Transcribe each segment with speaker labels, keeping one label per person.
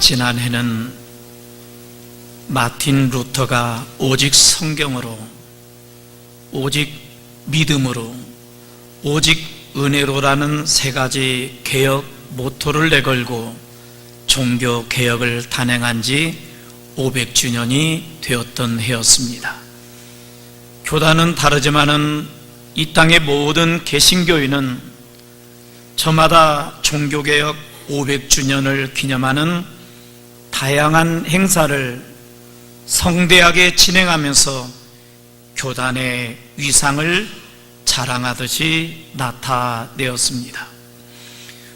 Speaker 1: 지난해는 마틴 루터가 오직 성경으로, 오직 믿음으로, 오직 은혜로라는 세 가지 개혁 모토를 내걸고 종교 개혁을 단행한 지 500주년이 되었던 해였습니다. 교단은 다르지만은 이 땅의 모든 개신교인은 저마다 종교개혁 500주년을 기념하는 다양한 행사를 성대하게 진행하면서 교단의 위상을 자랑하듯이 나타내었습니다.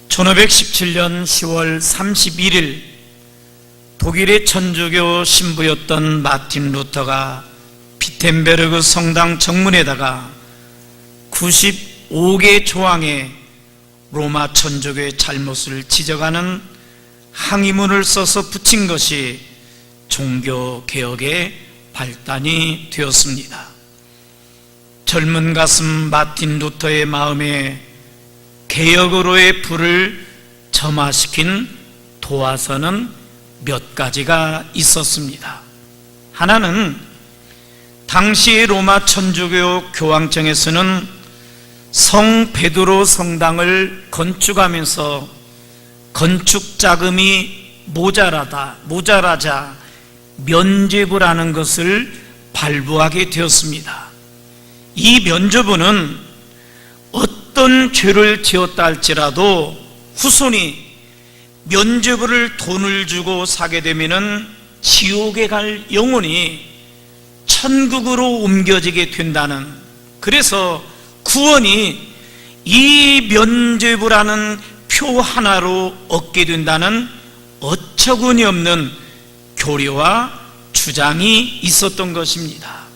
Speaker 1: 1517년 10월 31일 독일의 천주교 신부였던 마틴 루터가 비텐베르그 성당 정문에다가 95개 조항의 로마 천주교의 잘못을 지적하는 항의문을 써서 붙인 것이 종교개혁의 발단이 되었습니다. 젊은 가슴 마틴 루터의 마음에 개혁으로의 불을 점화시킨 도화선은 몇 가지가 있었습니다. 하나는 당시 로마 천주교 교황청에서는 성 베드로 성당을 건축하면서 건축 자금이 모자라자 면죄부를 하는 것을 발부하게 되었습니다. 이 면죄부는 어떤 죄를 지었다 할지라도 후손이 면죄부를 돈을 주고 사게 되면은 지옥에 갈 영혼이 천국으로 옮겨지게 된다는, 그래서 구원이 이 면죄부라는 표 하나로 얻게 된다는 어처구니 없는 교리와 주장이 있었던 것입니다.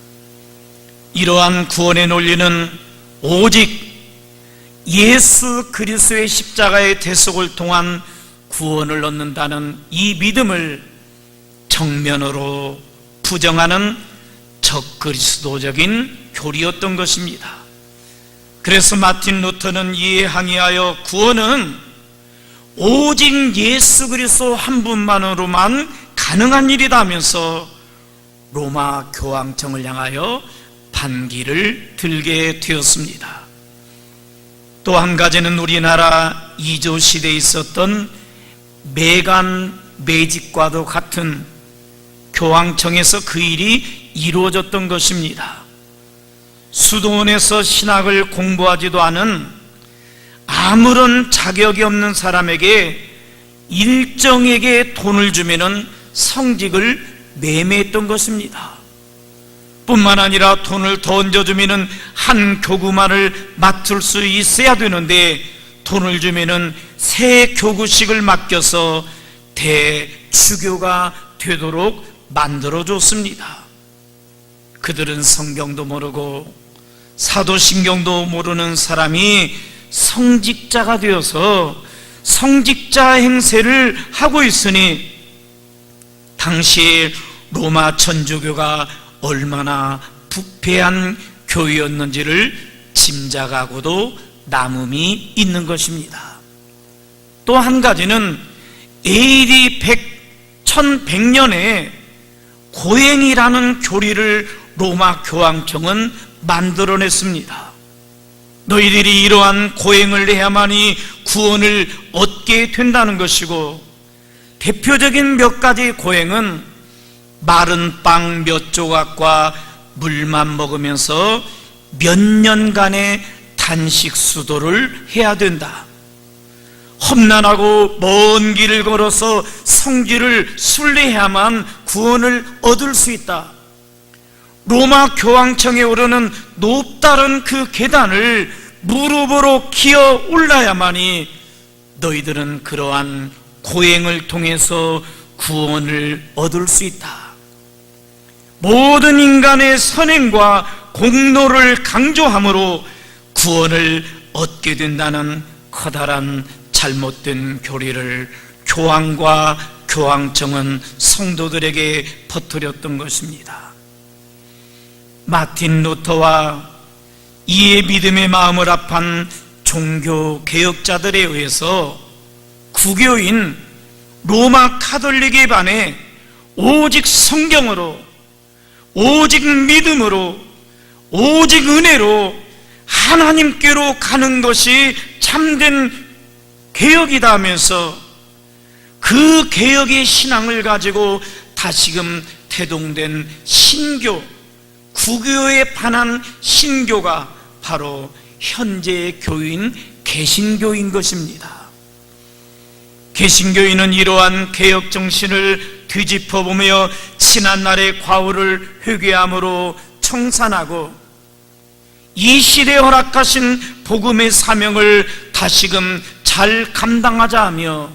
Speaker 1: 이러한 구원의 논리는 오직 예수 그리스도의 십자가의 대속을 통한 구원을 얻는다는 이 믿음을 정면으로 부정하는 적그리스도적인 교리였던 것입니다. 그래서 마틴 루터는 이에 항의하여 구원은 오직 예수 그리스도 한 분만으로만 가능한 일이다 하면서 로마 교황청을 향하여 반기를 들게 되었습니다. 또 한 가지는 우리나라 이조 시대에 있었던 매간 매직과도 같은 교황청에서 그 일이 이루어졌던 것입니다. 수도원에서 신학을 공부하지도 않은 아무런 자격이 없는 사람에게 일정에게 돈을 주면은 성직을 매매했던 것입니다. 뿐만 아니라 돈을 더 얹어주면은 한 교구만을 맡을 수 있어야 되는데 돈을 주면은 새 교구씩을 맡겨서 대주교가 되도록 만들어줬습니다. 그들은 성경도 모르고 사도신경도 모르는 사람이 성직자가 되어서 성직자 행세를 하고 있으니 당시 로마 천주교가 얼마나 부패한 교회였는지를 짐작하고도 남음이 있는 것입니다. 또 한 가지는 AD 1100년에 고행이라는 교리를 로마 교황청은 만들어냈습니다. 너희들이 이러한 고행을 해야만이 구원을 얻게 된다는 것이고, 대표적인 몇 가지 고행은 마른 빵 몇 조각과 물만 먹으면서 몇 년간의 단식 수도를 해야 된다. 험난하고 먼 길을 걸어서 성지를 순례해야만 구원을 얻을 수 있다. 로마 교황청에 오르는 높다른 그 계단을 무릎으로 기어 올라야만이 너희들은 그러한 고행을 통해서 구원을 얻을 수 있다. 모든 인간의 선행과 공로를 강조함으로 구원을 얻게 된다는 커다란 잘못된 교리를 교황과 교황청은 성도들에게 퍼뜨렸던 것입니다. 마틴 루터와 이에 믿음의 마음을 합한 종교 개혁자들에 의해서 구교인 로마 카톨릭에 반해 오직 성경으로, 오직 믿음으로, 오직 은혜로 하나님께로 가는 것이 참된 개혁이다 하면서 그 개혁의 신앙을 가지고 다시금 태동된 신교, 구교에 반한 신교가 바로 현재의 교인 개신교인 것입니다. 개신교인은 이러한 개혁 정신을 뒤집어보며 지난날의 과오를 회개함으로 청산하고 이 시대에 허락하신 복음의 사명을 다시금 잘 감당하자 하며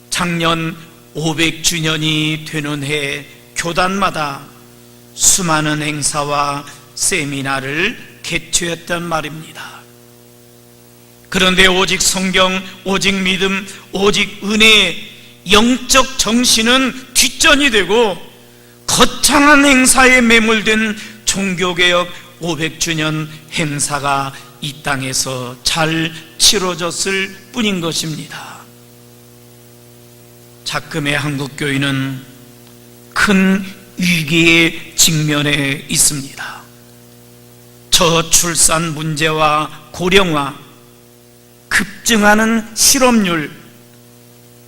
Speaker 1: 작년 500주년이 되는 해 교단마다 수많은 행사와 세미나를 개최했단 말입니다. 그런데 오직 성경, 오직 믿음, 오직 은혜의 영적 정신은 뒷전이 되고 거창한 행사에 매몰된 종교개혁 500주년 행사가 이 땅에서 잘 치러졌을 뿐인 것입니다. 작금의 한국교회는 큰 위기에 직면해 있습니다. 저출산 문제와 고령화, 급증하는 실업률,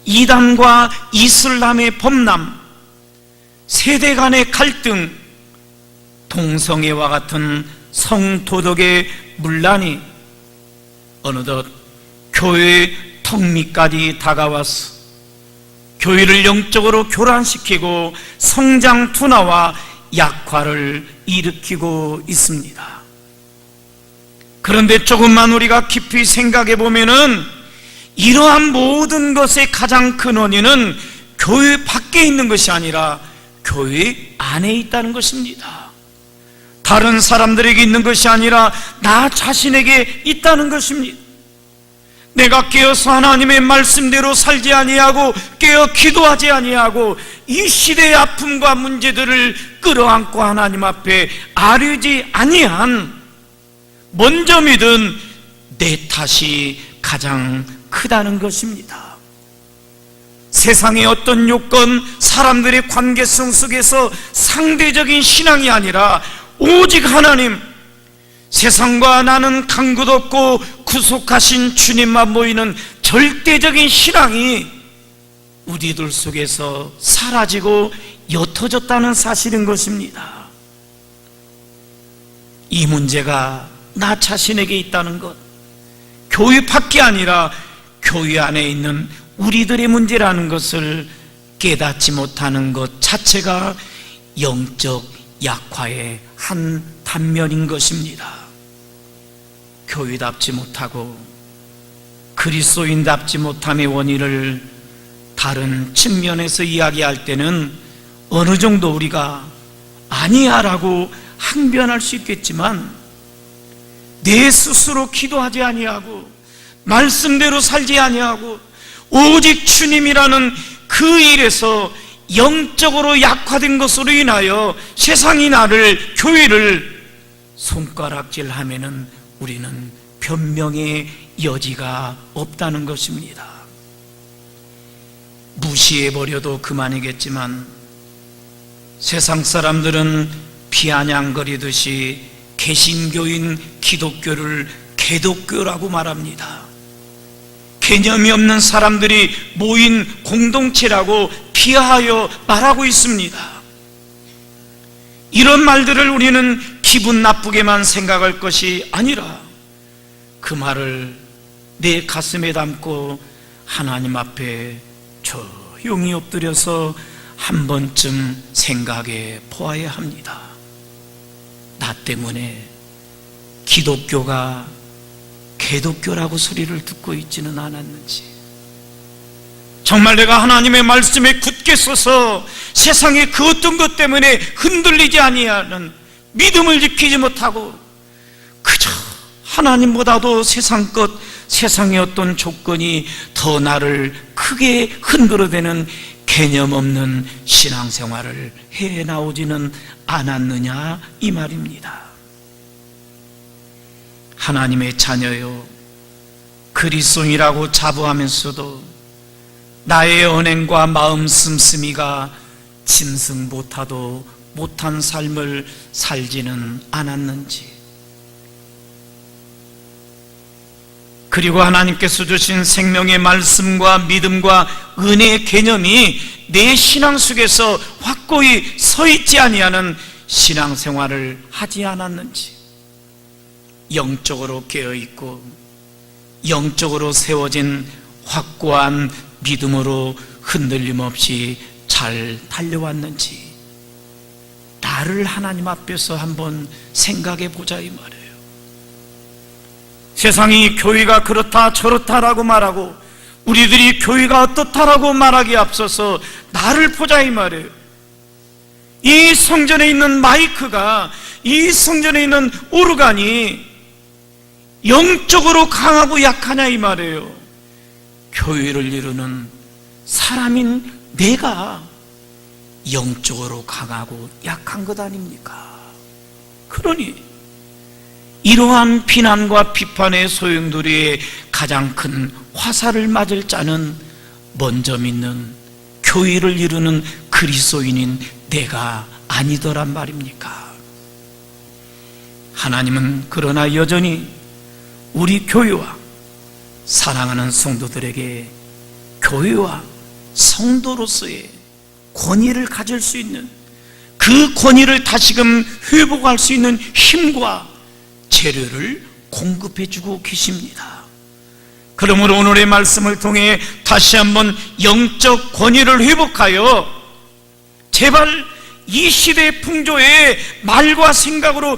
Speaker 1: 이단과 이슬람의 범람, 세대 간의 갈등, 동성애와 같은 성도덕의 문란이 어느덧 교회의 턱 밑까지 다가와서 교회를 영적으로 교란시키고 성장 둔화와 약화를 일으키고 있습니다. 그런데 조금만 우리가 깊이 생각해 보면은 이러한 모든 것의 가장 큰 원인은 교회 밖에 있는 것이 아니라 교회 안에 있다는 것입니다. 다른 사람들에게 있는 것이 아니라 나 자신에게 있다는 것입니다. 내가 깨어서 하나님의 말씀대로 살지 아니하고 깨어 기도하지 아니하고 이 시대의 아픔과 문제들을 끌어안고 하나님 앞에 아뢰지 아니한 먼저 믿은 내 탓이 가장 크다는 것입니다. 세상의 어떤 요건, 사람들의 관계성 속에서 상대적인 신앙이 아니라 오직 하나님, 세상과 나는 간 것 없고 구속하신 주님만 모이는 절대적인 신앙이 우리들 속에서 사라지고 옅어졌다는 사실인 것입니다. 이 문제가 나 자신에게 있다는 것, 교회 밖이 아니라 교회 안에 있는 우리들의 문제라는 것을 깨닫지 못하는 것 자체가 영적 약화의 한 단면인 것입니다. 교회답지 못하고 그리스도인답지 못함의 원인을 다른 측면에서 이야기할 때는 어느 정도 우리가 아니야라고 항변할 수 있겠지만 내 스스로 기도하지 아니하고 말씀대로 살지 아니하고 오직 주님이라는 그 일에서 영적으로 약화된 것으로 인하여 세상이 나를, 교회를 손가락질하면은 우리는 변명의 여지가 없다는 것입니다. 무시해버려도 그만이겠지만 세상 사람들은 비아냥거리듯이 개신교인 기독교를 개독교라고 말합니다. 개념이 없는 사람들이 모인 공동체라고 비하하여 말하고 있습니다. 이런 말들을 우리는 기분 나쁘게만 생각할 것이 아니라 그 말을 내 가슴에 담고 하나님 앞에 조용히 엎드려서 한 번쯤 생각해 보아야 합니다. 나 때문에 기독교가 개독교라고 소리를 듣고 있지는 않았는지, 정말 내가 하나님의 말씀에 굳게 서서 세상의 그 어떤 것 때문에 흔들리지 아니하는 믿음을 지키지 못하고 그저 하나님보다도 세상 것, 세상의 어떤 조건이 더 나를 크게 흔들어대는 개념 없는 신앙생활을 해나오지는 않았느냐 이 말입니다. 하나님의 자녀요, 그리스도인이라고 자부하면서도 나의 언행과 마음 씀씀이가 짐승 못한 삶을 살지는 않았는지, 그리고 하나님께서 주신 생명의 말씀과 믿음과 은혜의 개념이 내 신앙 속에서 확고히 서 있지 아니하는 신앙생활을 하지 않았는지, 영적으로 깨어있고 영적으로 세워진 확고한 믿음으로 흔들림 없이 잘 달려왔는지, 나를 하나님 앞에서 한번 생각해 보자 이 말이에요. 세상이 교회가 그렇다 저렇다라고 말하고 우리들이 교회가 어떻다라고 말하기에 앞서서 나를 보자 이 말이에요. 이 성전에 있는 마이크가, 이 성전에 있는 오르간이 영적으로 강하고 약하냐 이 말이에요. 교회를 이루는 사람인 내가 영적으로 강하고 약한 것 아닙니까? 그러니 이러한 비난과 비판의 소용돌이에 가장 큰 화살을 맞을 자는 먼저 믿는 교회를 이루는 그리스도인인 내가 아니더란 말입니까? 하나님은 그러나 여전히 우리 교회와 사랑하는 성도들에게 교회와 성도로서의 권위를 가질 수 있는, 그 권위를 다시금 회복할 수 있는 힘과 재료를 공급해주고 계십니다. 그러므로 오늘의 말씀을 통해 다시 한번 영적 권위를 회복하여 제발 이 시대의 풍조에 말과 생각으로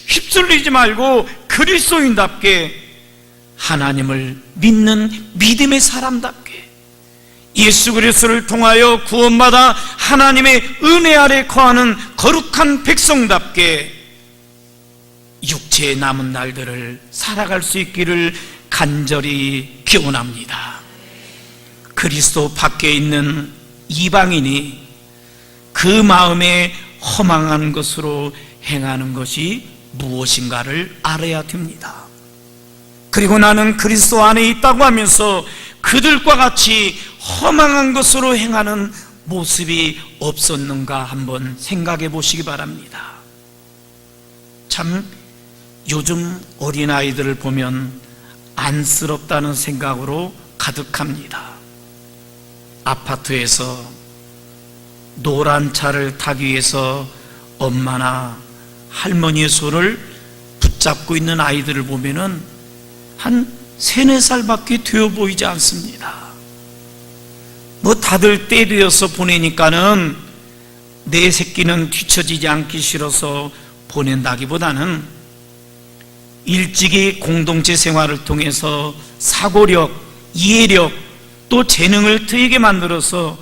Speaker 1: 휩쓸리지 말고 그리스도인답게, 하나님을 믿는 믿음의 사람답게, 예수 그리스도를 통하여 구원받아 하나님의 은혜 아래 거하는 거룩한 백성답게 육체의 남은 날들을 살아갈 수 있기를 간절히 기원합니다. 그리스도 밖에 있는 이방인이 그 마음에 허망한 것으로 행하는 것이 무엇인가를 알아야 됩니다. 그리고 나는 그리스도 안에 있다고 하면서 그들과 같이 허망한 것으로 행하는 모습이 없었는가 한번 생각해 보시기 바랍니다. 참 요즘 어린아이들을 보면 안쓰럽다는 생각으로 가득합니다. 아파트에서 노란 차를 타기 위해서 엄마나 할머니의 손을 붙잡고 있는 아이들을 보면은 한 3, 4살밖에 되어 보이지 않습니다. 뭐 다들 때 되어서 보내니까는 내 새끼는 뒤처지지 않기 싫어서 보낸다기보다는 일찍이 공동체 생활을 통해서 사고력, 이해력, 또 재능을 트이게 만들어서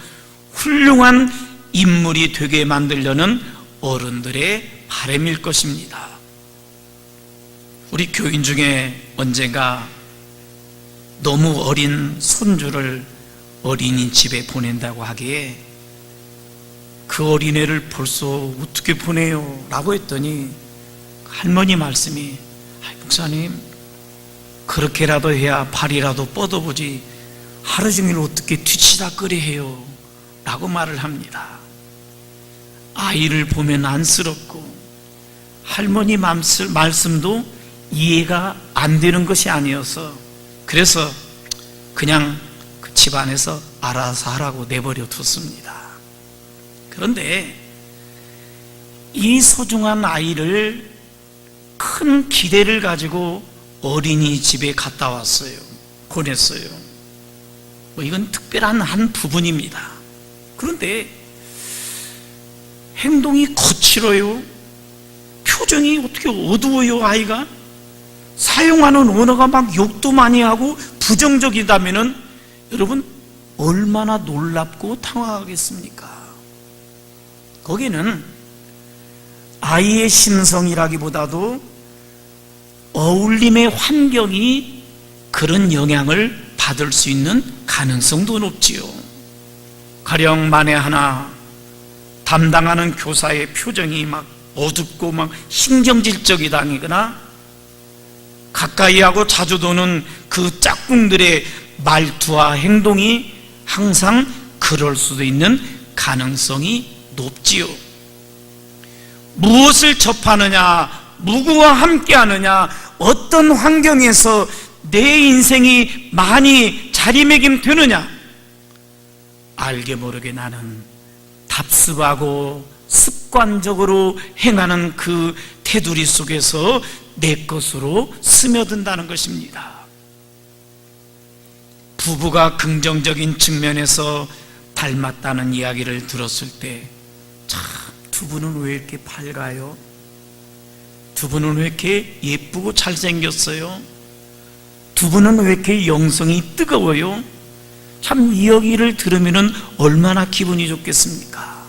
Speaker 1: 훌륭한 인물이 되게 만들려는 어른들의 바람일 것입니다. 우리 교인 중에 언젠가 너무 어린 손주를 어린이집에 보낸다고 하기에 그 어린애를 벌써 어떻게 보내요? 라고 했더니 할머니 말씀이, 목사님 그렇게라도 해야 발이라도 뻗어보지 하루 종일 어떻게 뒤치다꺼리 해요? 라고 말을 합니다. 아이를 보면 안쓰럽고 할머니 말씀도 이해가 안 되는 것이 아니어서, 그래서 그냥 그 집안에서 알아서 하라고 내버려 뒀습니다. 그런데 이 소중한 아이를 큰 기대를 가지고 어린이집에 갔다 왔어요. 보냈어요. 뭐 이건 특별한 한 부분입니다. 그런데 행동이 거칠어요. 표정이 어떻게 어두워요. 아이가 사용하는 언어가 막 욕도 많이 하고 부정적이다면은 여러분 얼마나 놀랍고 당황하겠습니까? 거기는 아이의 심성이라기보다도 어울림의 환경이 그런 영향을 받을 수 있는 가능성도 높지요. 가령 만에 하나 담당하는 교사의 표정이 막 어둡고 막 신경질적이다거나 가까이하고 자주 도는 그 짝꿍들의 말투와 행동이 항상 그럴 수도 있는 가능성이 높지요. 무엇을 접하느냐, 누구와 함께하느냐, 어떤 환경에서 내 인생이 많이 자리매김되느냐, 알게 모르게 나는 답습하고 습관적으로 행하는 그 테두리 속에서 내 것으로 스며든다는 것입니다. 부부가 긍정적인 측면에서 닮았다는 이야기를 들었을 때, 참, 두 분은 왜 이렇게 밝아요? 두 분은 왜 이렇게 예쁘고 잘생겼어요? 두 분은 왜 이렇게 영성이 뜨거워요? 참, 이 이야기를 들으면 얼마나 기분이 좋겠습니까?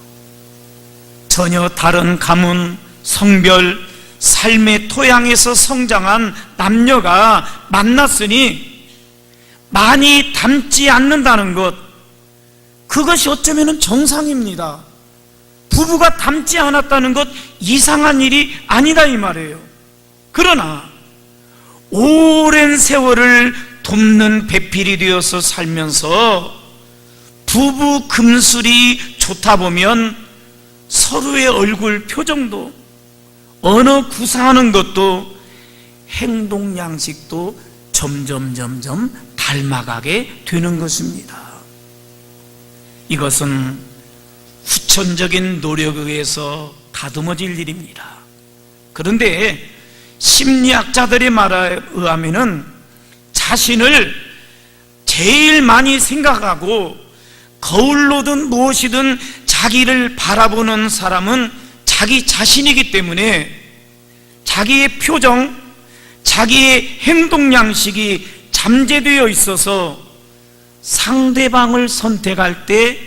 Speaker 1: 전혀 다른 가문, 성별, 삶의 토양에서 성장한 남녀가 만났으니 많이 닮지 않는다는 것, 그것이 어쩌면 정상입니다. 부부가 닮지 않았다는 것 이상한 일이 아니다 이 말이에요. 그러나 오랜 세월을 돕는 배필이 되어서 살면서 부부 금술이 좋다 보면 서로의 얼굴 표정도, 언어 구사하는 것도, 행동 양식도 점점 닮아가게 되는 것입니다. 이것은 후천적인 노력에 의해서 다듬어질 일입니다. 그런데 심리학자들의 말에 의하면 자신을 제일 많이 생각하고 거울로든 무엇이든 자기를 바라보는 사람은 자기 자신이기 때문에 자기의 표정, 자기의 행동 양식이 잠재되어 있어서 상대방을 선택할 때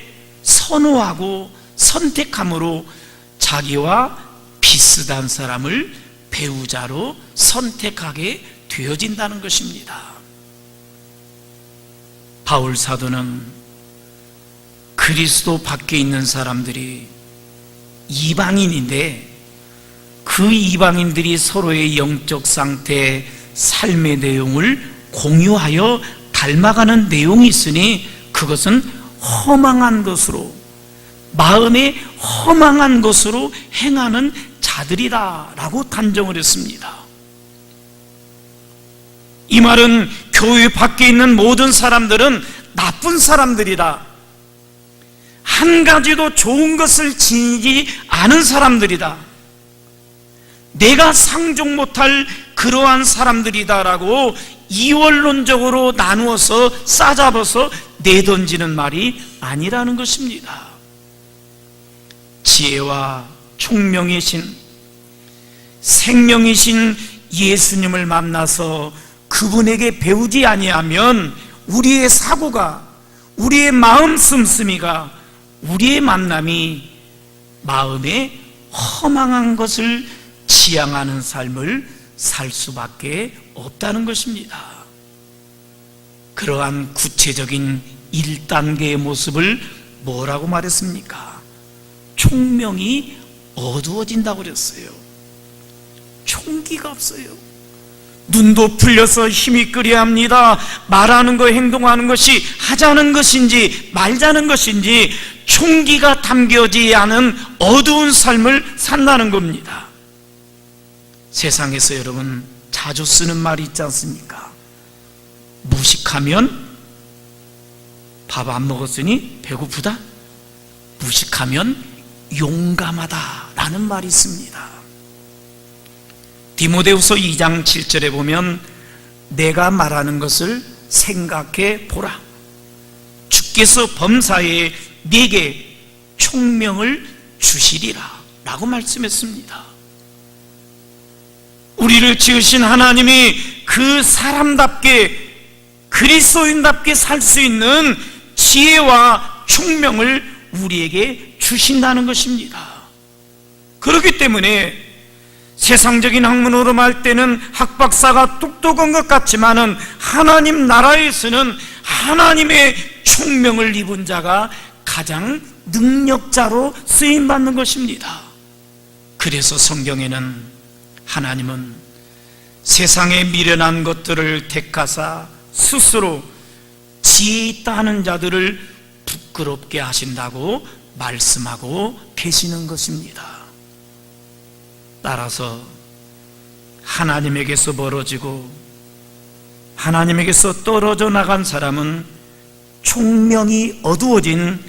Speaker 1: 선호하고 선택함으로 자기와 비슷한 사람을 배우자로 선택하게 되어진다는 것입니다. 바울 사도는 그리스도 밖에 있는 사람들이 이방인인데 그 이방인들이 서로의 영적 상태, 삶의 내용을 공유하여 닮아가는 내용이 있으니 그것은 허망한 것으로, 마음에 허망한 것으로 행하는 자들이다라고 단정을 했습니다. 이 말은 교회 밖에 있는 모든 사람들은 나쁜 사람들이다, 한 가지도 좋은 것을 지니지 않은 사람들이다, 내가 상종 못할 그러한 사람들이다라고 이원론적으로 나누어서 싸잡아서 내던지는 말이 아니라는 것입니다. 지혜와 총명이신, 생명이신 예수님을 만나서 그분에게 배우지 아니하면 우리의 사고가, 우리의 마음 씀씀이가, 우리의 만남이 마음에 허망한 것을 지향하는 삶을 살 수밖에 없다는 것입니다. 그러한 구체적인 1단계의 모습을 뭐라고 말했습니까? 총명이 어두워진다고 그랬어요. 총기가 없어요. 눈도 풀려서 힘이 끓여야 합니다. 말하는 거, 행동하는 것이 하자는 것인지 말자는 것인지 총기가 담겨지지 않은 어두운 삶을 산다는 겁니다. 세상에서 여러분 자주 쓰는 말이 있지 않습니까? 무식하면, 밥 안 먹었으니 배고프다? 무식하면 용감하다 라는 말이 있습니다. 디모데후서 2장 7절에 보면 내가 말하는 것을 생각해 보라, 주께서 범사에 네게 총명을 주시리라 라고 말씀했습니다. 우리를 지으신 하나님이 그 사람답게, 그리스도인답게 살 수 있는 지혜와 총명을 우리에게 주신다는 것입니다. 그렇기 때문에 세상적인 학문으로 말 때는 학박사가 똑똑한 것 같지만은 하나님 나라에서는 하나님의 총명을 입은 자가 가장 능력자로 쓰임받는 것입니다. 그래서 성경에는 하나님은 세상에 미련한 것들을 택하사 스스로 지혜 있다 하는 자들을 부끄럽게 하신다고 말씀하고 계시는 것입니다. 따라서 하나님에게서 멀어지고 하나님에게서 떨어져 나간 사람은 총명이 어두워진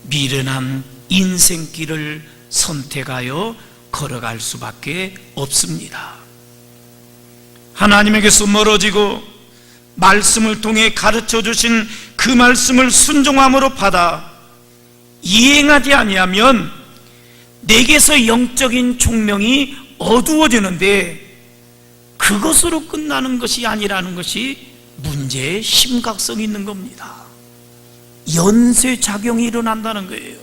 Speaker 1: 미련한 인생길을 선택하여 걸어갈 수밖에 없습니다. 하나님에게서 멀어지고 말씀을 통해 가르쳐 주신 그 말씀을 순종함으로 받아 이행하지 아니하면 내게서 영적인 총명이 어두워지는데 그것으로 끝나는 것이 아니라는 것이 문제의 심각성이 있는 겁니다. 연쇄작용이 일어난다는 거예요.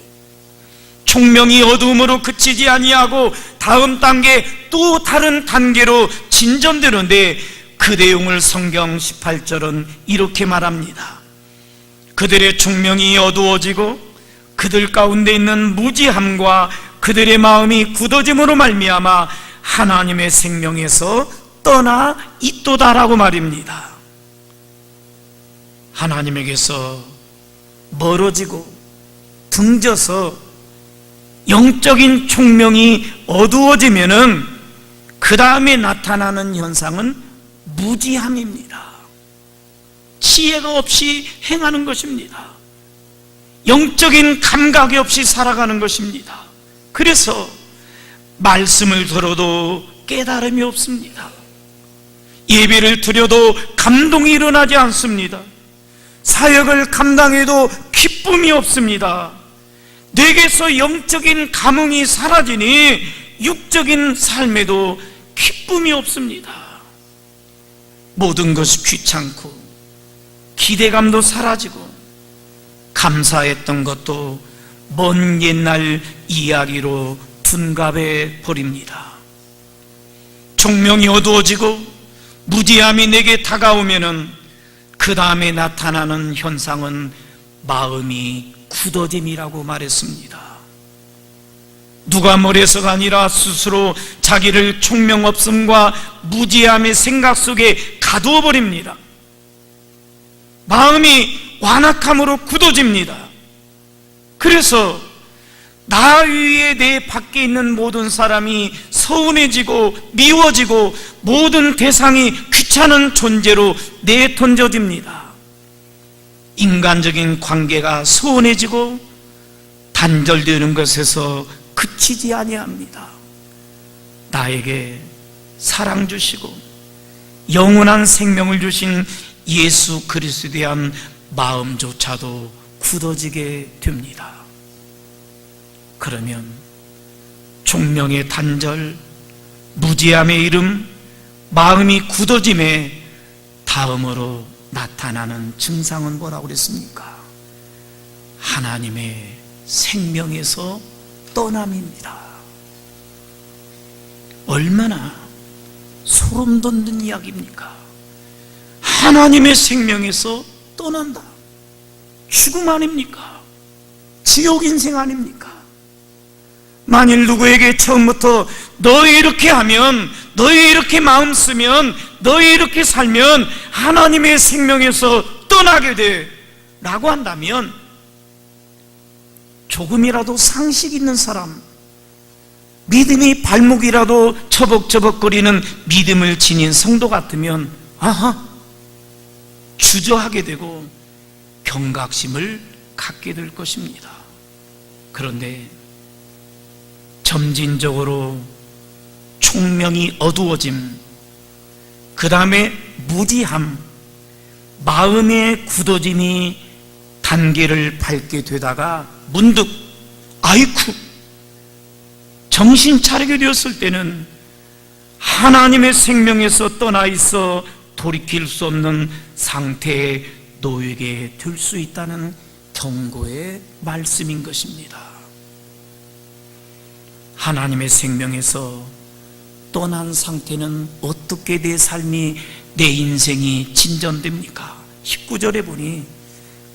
Speaker 1: 총명이 어두움으로 그치지 아니하고 다음 단계 또 다른 단계로 진전되는데 그 내용을 성경 18절은 이렇게 말합니다. 그들의 총명이 어두워지고 그들 가운데 있는 무지함과 그들의 마음이 굳어짐으로 말미암아 하나님의 생명에서 떠나 있도다라고 말입니다. 하나님에게서 멀어지고 등져서 영적인 총명이 어두워지면은 그 다음에 나타나는 현상은 무지함입니다. 지혜가 없이 행하는 것입니다. 영적인 감각이 없이 살아가는 것입니다. 그래서 말씀을 들어도 깨달음이 없습니다. 예배를 드려도 감동이 일어나지 않습니다. 사역을 감당해도 기쁨이 없습니다. 내게서 영적인 감흥이 사라지니 육적인 삶에도 기쁨이 없습니다. 모든 것이 귀찮고 기대감도 사라지고 감사했던 것도 먼 옛날 이야기로 둔갑해 버립니다. 총명이 어두워지고 무지함이 내게 다가오면은 그 다음에 나타나는 현상은 마음이 굳어짐이라고 말했습니다. 누가 뭐래서가 아니라 스스로 자기를 총명 없음과 무지함의 생각 속에 가두어 버립니다. 마음이 완악함으로 굳어집니다. 그래서 나 위에 내 밖에 있는 모든 사람이 서운해지고 미워지고 모든 대상이 귀찮은 존재로 내던져집니다. 인간적인 관계가 소원해지고 단절되는 것에서 그치지 아니합니다. 나에게 사랑 주시고 영원한 생명을 주신 예수 그리스도에 대한 마음조차도 굳어지게 됩니다. 그러면 총명의 단절, 무지함의 이름, 마음이 굳어짐에 다음으로 나타나는 증상은 뭐라고 그랬습니까? 하나님의 생명에서 떠남입니다. 얼마나 소름 돋는 이야기입니까? 하나님의 생명에서 떠난다. 죽음 아닙니까? 지옥 인생 아닙니까? 만일 누구에게 처음부터 너희 이렇게 하면, 너희 이렇게 마음 쓰면, 너희 이렇게 살면 하나님의 생명에서 떠나게 돼 라고 한다면 조금이라도 상식 있는 사람, 믿음이 발목이라도 처벅처벅거리는 믿음을 지닌 성도 같으면 주저하게 되고 경각심을 갖게 될 것입니다. 그런데 점진적으로 총명이 어두워짐, 그 다음에 무지함, 마음의 굳어짐이 단계를 밟게 되다가 문득 아이쿠 정신 차리게 되었을 때는 하나님의 생명에서 떠나 있어 돌이킬 수 없는 상태에 놓이게 될 수 있다는 경고의 말씀인 것입니다. 하나님의 생명에서 떠난 상태는 어떻게 내 삶이, 내 인생이 진전됩니까? 19절에 보니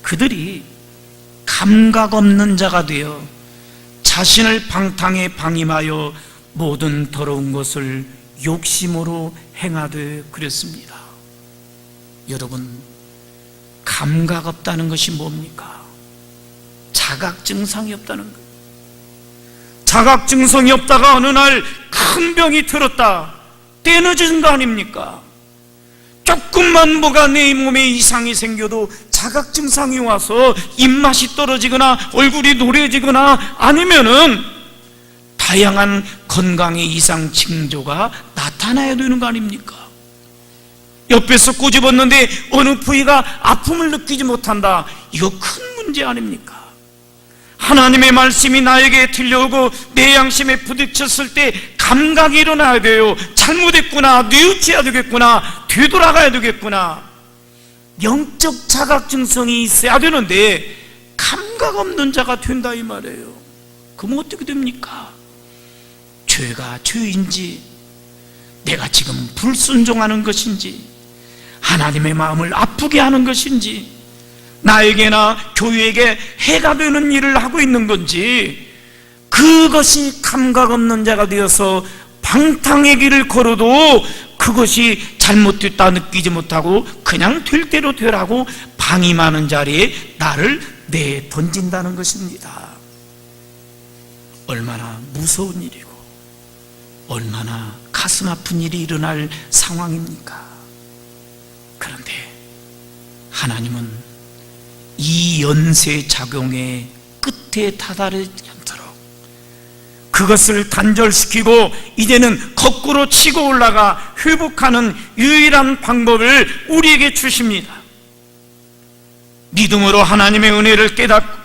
Speaker 1: 그들이 감각 없는 자가 되어 자신을 방탕에 방임하여 모든 더러운 것을 욕심으로 행하되 그랬습니다. 여러분, 감각 없다는 것이 뭡니까? 자각 증상이 없다는 거예요. 자각 증상이 없다가 어느 날 큰 병이 들었다. 때 늦은 거 아닙니까? 조금만 뭐가 내 몸에 이상이 생겨도 자각 증상이 와서 입맛이 떨어지거나 얼굴이 노래지거나 아니면은 다양한 건강의 이상 징조가 나타나야 되는 거 아닙니까? 옆에서 꼬집었는데 어느 부위가 아픔을 느끼지 못한다. 이거 큰 문제 아닙니까? 하나님의 말씀이 나에게 들려오고 내 양심에 부딪혔을 때 감각이 일어나야 돼요. 잘못했구나, 뉘우쳐야 되겠구나, 되돌아가야 되겠구나. 영적 자각 증상이 있어야 되는데 감각 없는 자가 된다 이 말이에요. 그럼 어떻게 됩니까? 죄가 죄인지, 내가 지금 불순종하는 것인지, 하나님의 마음을 아프게 하는 것인지, 나에게나 교회에게 해가 되는 일을 하고 있는 건지, 그것이 감각 없는 자가 되어서 방탕의 길을 걸어도 그것이 잘못됐다 느끼지 못하고 그냥 될 대로 되라고 방임하는 자리에 나를 내던진다는 것입니다. 얼마나 무서운 일이고 얼마나 가슴 아픈 일이 일어날 상황입니까? 그런데 하나님은 이 연쇄 작용의 끝에 다다르지 않도록 그것을 단절시키고 이제는 거꾸로 치고 올라가 회복하는 유일한 방법을 우리에게 주십니다. 믿음으로 하나님의 은혜를 깨닫고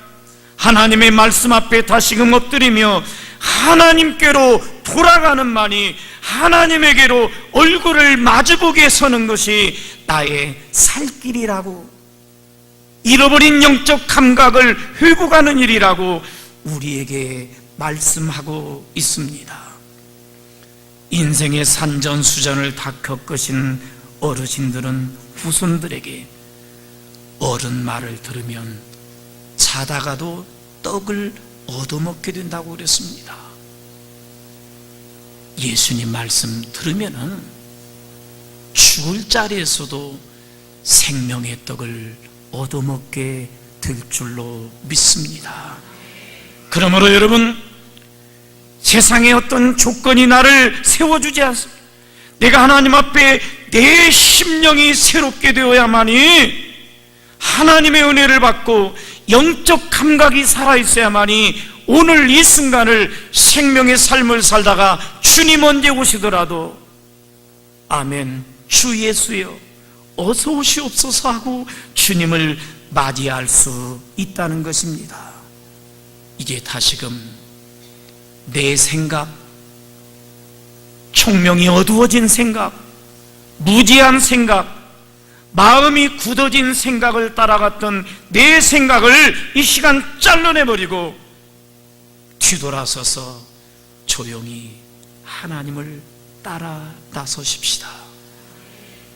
Speaker 1: 하나님의 말씀 앞에 다시금 엎드리며 하나님께로 돌아가는 만이, 하나님에게로 얼굴을 마주보게 서는 것이 나의 살 길이라고, 잃어버린 영적 감각을 회복하는 일이라고 우리에게 말씀하고 있습니다. 인생의 산전수전을 다 겪으신 어르신들은 후손들에게 어른 말을 들으면 자다가도 떡을 얻어먹게 된다고 그랬습니다. 예수님 말씀 들으면은 죽을 자리에서도 생명의 떡을 얻어먹게 될 줄로 믿습니다. 그러므로 여러분, 세상의 어떤 조건이 나를 세워주지 않습니다. 내가 하나님 앞에 내 심령이 새롭게 되어야만이, 하나님의 은혜를 받고 영적 감각이 살아있어야만이 오늘 이 순간을 생명의 삶을 살다가 주님 언제 오시더라도 아멘, 주 예수여 어서 오시옵소서 하고 주님을 맞이할 수 있다는 것입니다. 이제 다시금 내 생각, 총명이 어두워진 생각, 무지한 생각, 마음이 굳어진 생각을 따라갔던 내 생각을 이 시간 잘라내버리고 뒤돌아서서 조용히 하나님을 따라 나서십시다.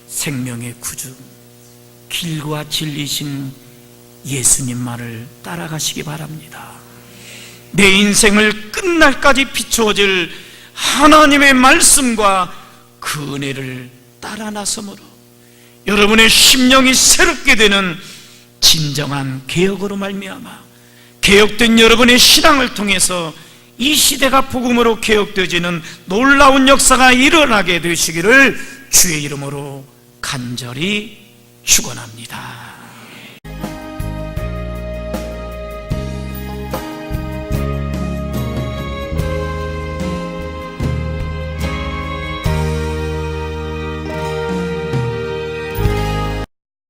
Speaker 1: 생명의 구주, 길과 진리신 예수님만을 따라가시기 바랍니다. 내 인생을 끝날까지 비추어질 하나님의 말씀과 그 은혜를 따라 나섬으로 여러분의 심령이 새롭게 되는 진정한 개혁으로 말미암아 개혁된 여러분의 신앙을 통해서 이 시대가 복음으로 개혁되어지는 놀라운 역사가 일어나게 되시기를 주의 이름으로 간절히 축원합니다.